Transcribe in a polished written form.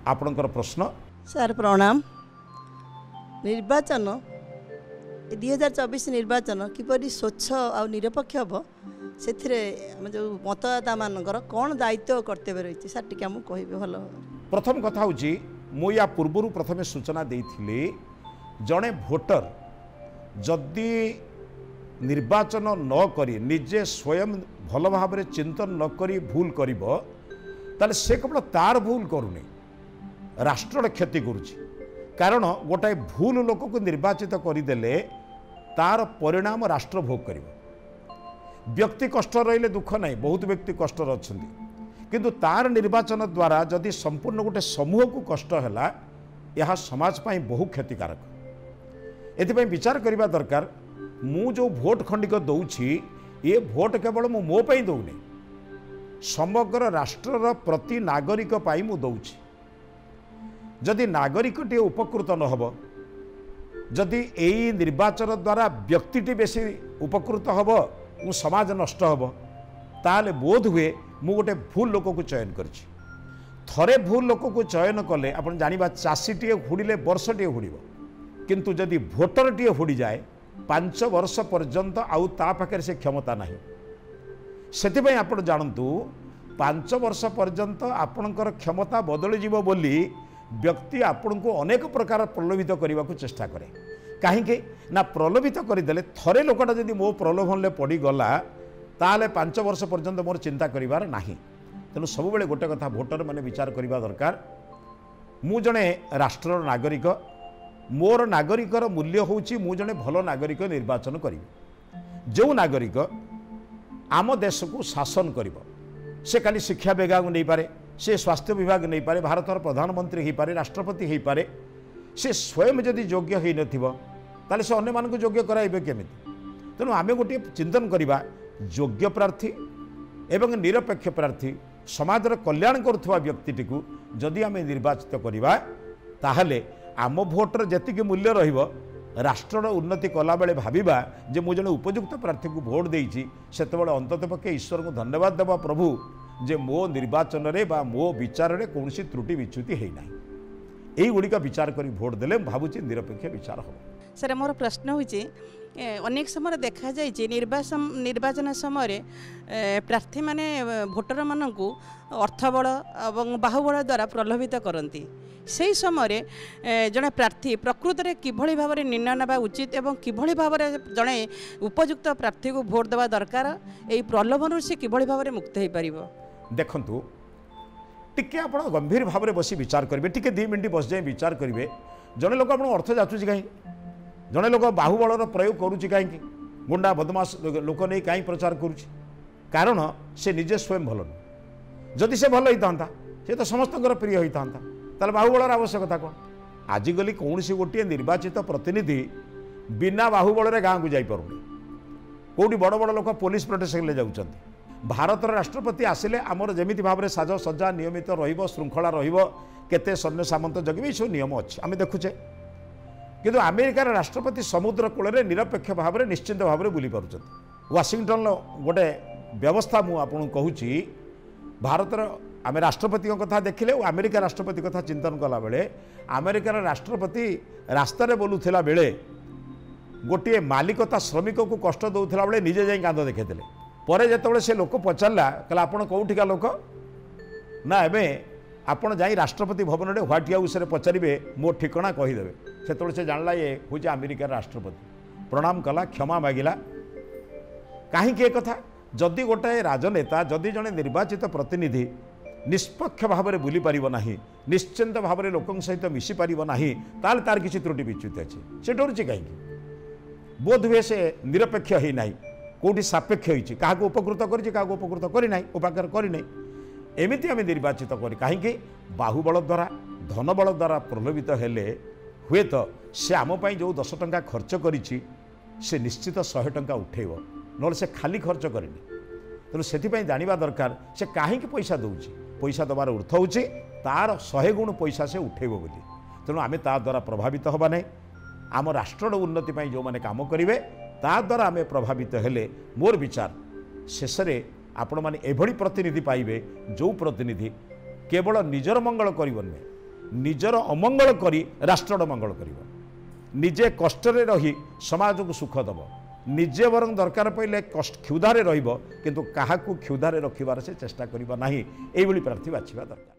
आपणकर प्रश्न। सर प्रणाम। निर्वाचन 2024 निर्वाचन किपरि स्वच्छ आ निरपेक्ष हम से जो मतदाता मानकर कौन दायित्व कर्तव्य रही सर टी कह भल। प्रथम कथा हूँ मु या पूर्वर प्रथम सूचना देइथिली जड़े भोटर जदि निर्वाचन न करी निजे स्वयं भल भाव चिंतन न करी भूल करिबो ताले से केवल तार भूल करूनी राष्ट्र क्षति करुछि। कारण गोटाए भूल लोक को निर्वाचित करदेले तार परिणाम राष्ट्र भोग करिबो। व्यक्ति कष्ट रहिले दुख नहीं, बहुत व्यक्ति कष्ट अच्छा किंतु तार निर्वाचन द्वारा जदि संपूर्ण गोटे समूह को कष्ट है यह समाज पाई बहु क्षतिकारक। एथिपाई विचार करने दरकार मु जो भोट खंडिक दौची ये भोट केवल मो पाई दौनी समग्र राष्ट्रर प्रति नागरिक पाई मु दौची। जदि नागरिकटी उपकृत न हो जदि यही निर्वाचन द्वारा व्यक्तिटी बेसी उपकृत हम समाज नष्ट हम ताले बोध हुए मु गोटे भूल लोक को चयन करछि। थरे भूल लोक को चयन कले आपण जानिबा चाषीटीए हुड़िले वर्षटीए हुड़िबो किंतु जदि भोटरटीए हुड़ी जाए 5 वर्ष पर्यंत आउ ता पाखे से क्षमता नहीं। सेतिपई आपण जानतु 5 वर्ष पर्यंत आपणकर क्षमता बदली जीवो बोली व्यक्ति आपण को अनेक प्रकार प्रलोभित करने को चेष्टा करे। कहीं ना प्रलोभित करदे थरे लोकटा जदि मो प्रलोभन पड़गला ताले 5 वर्ष पर्यंत मोर चिंता करिवार नाही। तेणु सब बेले गोटे कथा भोटर माने विचार करबा दरकार मु जणे राष्ट्र नागरिक मोर नागरिकर मूल्य होउची मु जणे भलो नागरिक निर्वाचन करिबे। जो नागरिक आम देश को शासन करिबो से खाली शिक्षा विभाग नहीं पारे, से स्वास्थ्य विभाग नहीं पारे, भारतर प्रधानमंत्री हो पारे, राष्ट्रपति हो पारे, से स्वयं जदि योग्य हो नथिबो ताले से अन्य मानक योग्य कराइबे केमिति। तेणु आमे गोटे चिंतन करिबा योग्य प्रार्थी एवं निरपेक्ष प्रार्थी समाजर कल्याण करुवा व्यक्ति को जदि आम निर्वाचित करवा ताहले आम भोटर जी मूल्य रहिबो राष्ट्र उन्नति कला बेले भाविबा जे मु जने उपयुक्त प्रार्थी को भोट देइछि सेतेबेले अंतत पक्षे ईश्वर को धन्यवाद देबा प्रभु जे मो निर्वाचन रे बा मो विचार रे कोनोसी त्रुटि विच्युति हेइ नाही। एई गुड़िका विचार करी भोट देले भावुछि निरपेक्ष विचार हो। सर मोर प्रश्न होइछि अनेक समय देखा जाइए निर्वाचन समय प्रार्थी माने भोटर मानू अर्थबल और बाहुबल द्वारा प्रलोभित करती से समय जड़े प्रार्थी प्रकृत में किभली भाव में निर्णय नेबा उचित एवं किभली भाव में जड़े उपयुक्त प्रार्थी को भोट देवा दरकार यही प्रलोभन से किभली भाव में मुक्त हो पार। देखंतु टिके आप गंभीर भाव में बसी विचार करेंगे टिके 2 मिनट बस जाए विचार करेंगे जड़े लोक आप अर्थ जाचुची कहीं जड़े लोक बाहुबल प्रयोग करुच्ची कहीं गुंडा बदमाश लोक नहीं कहीं प्रचार करुच्ची कारण से निजे स्वयं भल नुह जदि से भल होता से तो समस्त प्रिय होता ताले बाहुबलर आवश्यकता कौन। आजिकल कौन सी गोटे निर्वाचित प्रतिनिधि बिना बाहुबल गाँव को जापरूनी कौटी बड़ बड़ लोक पुलिस प्रोटेक्शन ले जाऊँ। भारतर राष्ट्रपति आसिले आमर जमी भाव में साज सज्जा नियमित श्रृंखला केते सैन्य सामंत जगह सब नियम अच्छे आम देखुचे किंतु अमेरिकार राष्ट्रपति समुद्र कूल निरपेक्ष भाव में निश्चिंत भाव में बुली पार्छ। वाशिंगटन गोटे व्यवस्था मुझे कहूँ भारतर आम राष्ट्रपति कथा देखिले अमेरिका राष्ट्रपति कथा चिंतन कला बेले अमेरिकार राष्ट्रपति रास्तार बोलूला बेले गोटे मालिकता श्रमिक को कष्ट दौला बेले निजे जाई कांद देखते पर जो से लोक पचारा कहला आपण कौटिका लोक ना एवं आपण जाई राष्ट्रपति भवन में ह्वाइट हाउस पचारे मो ठिकना कहीदेवे से जानला ये हूँ अमेरिकार राष्ट्रपति प्रणाम कला क्षमा मागिला कहीं कथा जदि गोटाए राजनेता जदि जड़े निर्वाचित प्रतिनिधि निष्पक्ष भाव में बुली पार ना निश्चिंत भाव में लोक सहित मिसी पार ना ताल तार किसी त्रुटि विच्युत अच्छे से डरुची कहीं बोध हुए से निरपेक्ष ही ना कौटी सापेक्ष होती क्या उपकृत करपकृत करना उपकार करना एमती आम निर्वाचित कर कहीं बाहुबल द्वारा धनबल द्वारा प्रलोभित हेले हुए तो से आमपाई जो 10 टंका खर्च करी से निश्चित 100 टंका उठेब ना से खाली खर्च करनी। तेणु से जाना दरकार से कहीं पैसा दौर पैसा दबार अर्थ हूँ तार 100 गुण पैसा से उठेब बोली। तेणु आम ता द्वारा प्रभावित हवा नहीं आम राष्ट्र उन्नति जो मैंने काम करेंगे ता द्वारा आम प्रभावित हेले मोर विचार शेष में आपण मैंने एभली प्रतिनिधि पाइबे जो प्रतिनिधि केवल निजर मंगल कर नुहे ନିଜର ଅମଙ୍ଗଳ କରି ରାଷ୍ଟ୍ରର ମଙ୍ଗଳ କରିବ। ନିଜେ କଷ୍ଟରେ ରହି ସମାଜକୁ ସୁଖ ଦେବ। ନିଜେ ବରଂ ଦରକାର ପଡ଼ିଲେ କ୍ଷୁଧାରେ ରହିବ, କିନ୍ତୁ କାହାକୁ କ୍ଷୁଧାରେ ରଖିବାର ସେ ଚେଷ୍ଟା କରିବ ନାହିଁ। ଏଇଭଳି ପ୍ରାର୍ଥୀ ବାଛିବା ଦରକାର।